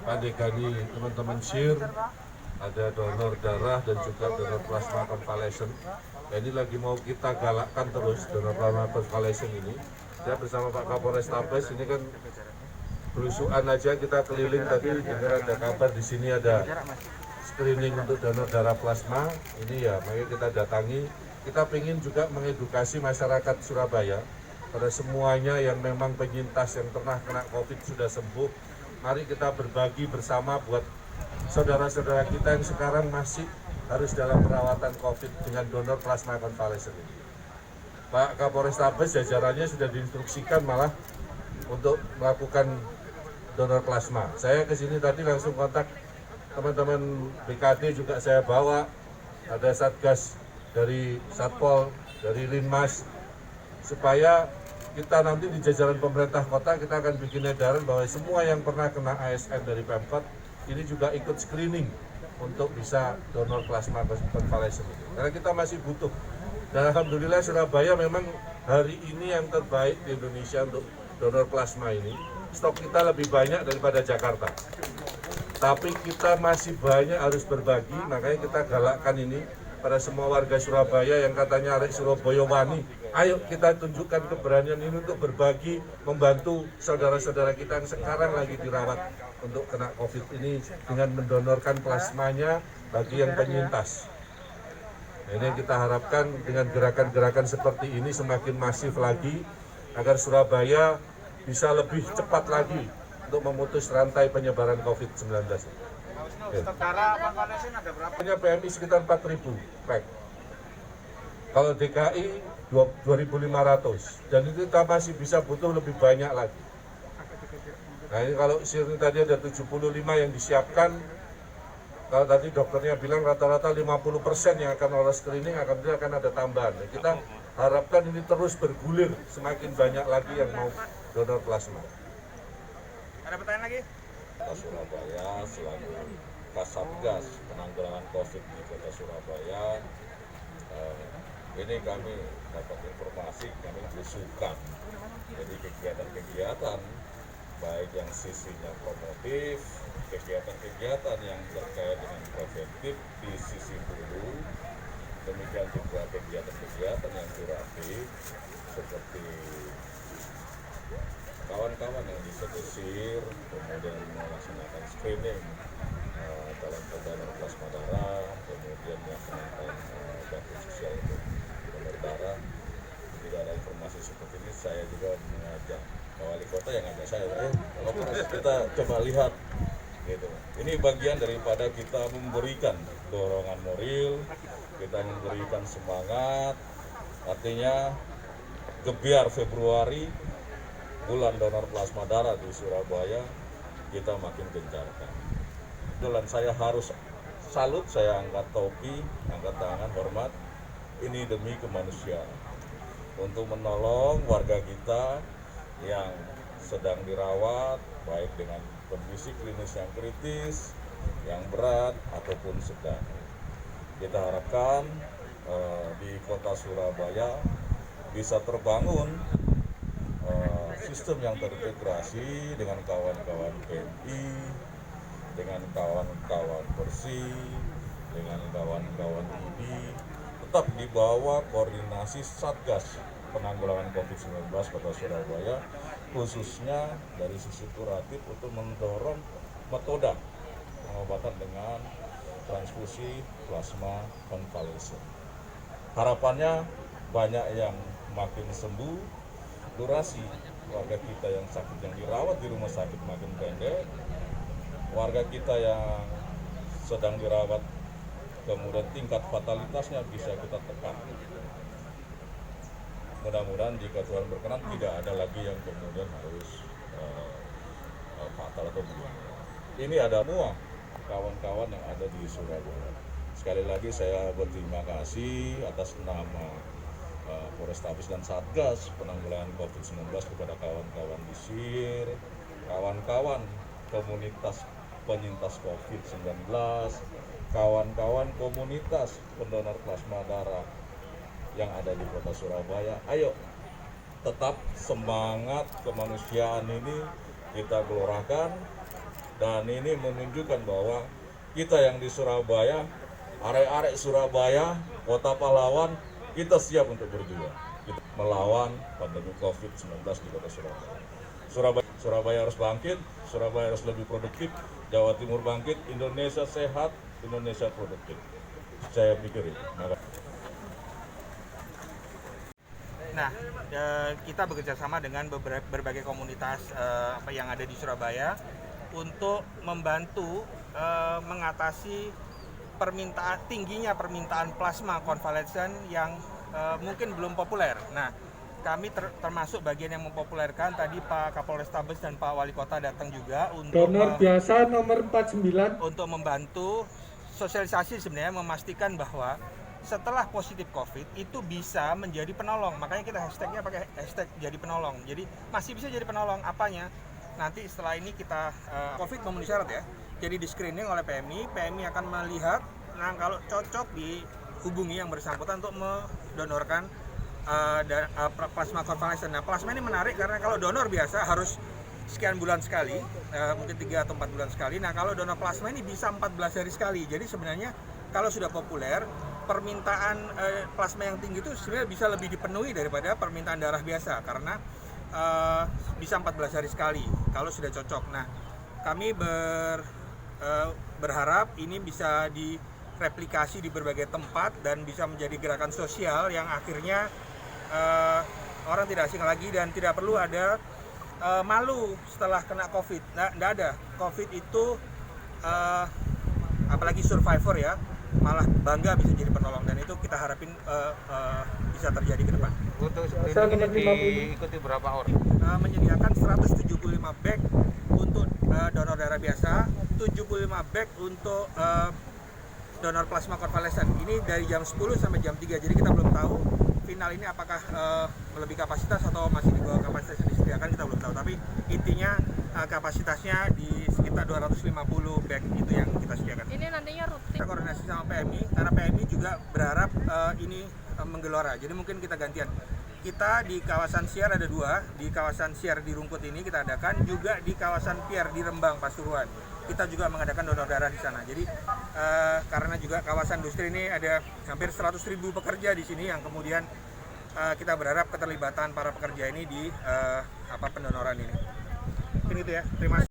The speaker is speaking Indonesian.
Pak Dekani, teman-teman SIR, ada donor darah dan juga donor plasma convalescent. Ini lagi mau kita galakkan terus donor plasma convalescent ini. Saya bersama Pak Kapolres Tabes ini kan belusuan aja kita keliling tadi, dengar ada kabar di sini ada screening untuk donor darah plasma. Ini ya, makanya kita datangi. Kita ingin juga mengedukasi masyarakat Surabaya pada semuanya yang memang penyintas yang pernah kena COVID sudah sembuh. Mari kita berbagi bersama buat saudara-saudara kita yang sekarang masih harus dalam perawatan COVID dengan donor plasma convalescent ini. Pak Kapolres Tabes jajarannya sudah diinstruksikan malah untuk melakukan donor plasma. Saya ke sini tadi langsung kontak teman-teman BKD, juga saya bawa, ada Satgas dari Satpol, dari Linmas, supaya kita nanti di jajaran pemerintah kota kita akan bikin edaran bahwa semua yang pernah kena ASN dari Pemkot ini juga ikut screening untuk bisa donor plasma convalescent ini. Karena kita masih butuh. Dan alhamdulillah Surabaya memang hari ini yang terbaik di Indonesia untuk donor plasma ini. Stok kita lebih banyak daripada Jakarta. Tapi kita masih banyak harus berbagi, makanya kita galakkan ini pada semua warga Surabaya yang katanya arek Surabaya wani. Ayo kita tunjukkan keberanian ini untuk berbagi, membantu saudara-saudara kita yang sekarang lagi dirawat untuk kena COVID ini dengan mendonorkan plasmanya bagi yang penyintas. Ini kita harapkan dengan gerakan-gerakan seperti ini semakin masif lagi agar Surabaya bisa lebih cepat lagi untuk memutus rantai penyebaran COVID-19. Setara convalescent ada berapa? Punya PMI sekitar 4.000 pack. Kalau DKI 2.500 dan itu kita masih bisa butuh lebih banyak lagi. Nah ini kalau SIR tadi ada 75 yang disiapkan. Kalau tadi dokternya bilang rata-rata 50% yang akan lolos screening akan ada tambahan. Nah, kita harapkan ini terus bergulir, semakin banyak lagi yang mau donor plasma. Ada pertanyaan lagi? Kota Surabaya selaku Kasatgas penanggulangan COVID di Kota Surabaya, ini kami dapat informasi, kami berusukan. Jadi kegiatan-kegiatan baik yang sisinya promotif, kegiatan-kegiatan yang terkait dengan preventif di sisi hulu, demikian juga kegiatan-kegiatan yang kuratif seperti kawan-kawan yang disekusir, kemudian melaksanakan screening dalam donor plasma darah, kemudian melaksanakan bakti sosial untuk donor darah. Jika ada informasi seperti ini, saya juga mengajak Pak Wali Kota yang ngajak saya, kita coba lihat. Gitu. Ini bagian daripada kita memberikan dorongan moral, kita memberikan semangat, artinya gebiar Februari, bulan donor plasma darah di Surabaya, kita makin gencarkan. Dan saya harus salut, saya angkat topi, angkat tangan, hormat, ini demi kemanusiaan. Untuk menolong warga kita yang sedang dirawat, baik dengan kondisi klinis yang kritis, yang berat, ataupun sedang. Kita harapkan di kota Surabaya bisa terbangun sistem yang terintegrasi dengan kawan-kawan PMI, dengan kawan-kawan bersih, dengan kawan-kawan ID, tetap di bawah koordinasi Satgas penanggulangan COVID-19 Kota Surabaya, khususnya dari sisi kuratif untuk mendorong metode pengobatan dengan transfusi plasma convalescent. Harapannya banyak yang makin sembuh, durasi warga kita yang sakit yang dirawat di rumah sakit makin pendek, warga kita yang sedang dirawat kemudian tingkat fatalitasnya bisa kita tekan. Mudah-mudahan jika Tuhan berkenan tidak ada lagi yang kemudian harus fatal atau begini. Ini ada semua kawan-kawan yang ada di Surabaya. Sekali lagi saya berterima kasih atas nama Polrestabes dan Satgas penanggulangan COVID-19 kepada kawan-kawan di SIR, kawan-kawan komunitas penyintas COVID-19, kawan-kawan komunitas pendonor plasma darah yang ada di kota Surabaya. Ayo tetap semangat kemanusiaan ini kita gelorakan, dan ini menunjukkan bahwa kita yang di Surabaya, arek-arek Surabaya, kota pahlawan, kita siap untuk berjuang kita melawan pandemi COVID-19 di kota Surabaya. Surabaya harus bangkit, Surabaya harus lebih produktif, Jawa Timur bangkit, Indonesia sehat, Indonesia produktif. Saya pikir itu. Nah, kita bekerja sama dengan berbagai komunitas yang ada di Surabaya untuk membantu mengatasi tingginya permintaan plasma konvalesen yang mungkin belum populer. Nah, kami termasuk bagian yang mempopulerkan. Tadi Pak Kapolrestabes dan Pak Wali Kota datang juga untuk donor biasa nomor 49 untuk membantu sosialisasi, sebenarnya memastikan bahwa setelah positif COVID itu bisa menjadi penolong. Makanya kita hashtagnya pakai hashtag jadi penolong. Jadi masih bisa jadi penolong. Apanya? Nanti setelah ini kita COVID memenuhi syarat ya. Jadi di screening oleh PMI. PMI akan melihat, nah kalau cocok dihubungi yang bersangkutan untuk mendonorkan plasma konvalesen. Nah, plasma ini menarik karena kalau donor biasa harus sekian bulan sekali, mungkin 3 atau 4 bulan sekali. Nah, kalau donor plasma ini bisa 14 hari sekali. Jadi sebenarnya kalau sudah populer, permintaan plasma yang tinggi itu sebenarnya bisa lebih dipenuhi daripada permintaan darah biasa karena bisa 14 hari sekali kalau sudah cocok. Nah, kami berharap ini bisa direplikasi di berbagai tempat dan bisa menjadi gerakan sosial yang akhirnya orang tidak asing lagi dan tidak perlu ada malu setelah kena COVID. Nah, tidak ada. COVID itu apalagi survivor ya, malah bangga bisa jadi penolong, dan itu kita harapin bisa terjadi ke depan. Untuk screening ini diikuti berapa orang? Menyediakan 175 bag untuk donor darah biasa, 75 bag untuk donor plasma konvalesen. Ini dari jam 10 sampai jam 3, jadi kita belum tahu final ini apakah melebihi kapasitas atau masih di bawah kapasitas yang disediakan, kita belum tahu. Tapi intinya kapasitasnya di sekitar 250 bag itu yang kita sediakan. Ini nantinya rutin. Kita koordinasi sama PMI, karena PMI juga berharap ini menggelora. Jadi mungkin kita gantian. Kita di kawasan Siar ada 2, di kawasan Siar di Rungkut ini kita adakan, juga di kawasan Pier di Rembang, Pasuruan. Kita juga mengadakan donor darah di sana. Jadi karena juga kawasan industri ini ada hampir 100.000 pekerja di sini yang kemudian kita berharap keterlibatan para pekerja ini di pendonoran ini. Mungkin itu ya. Terima kasih.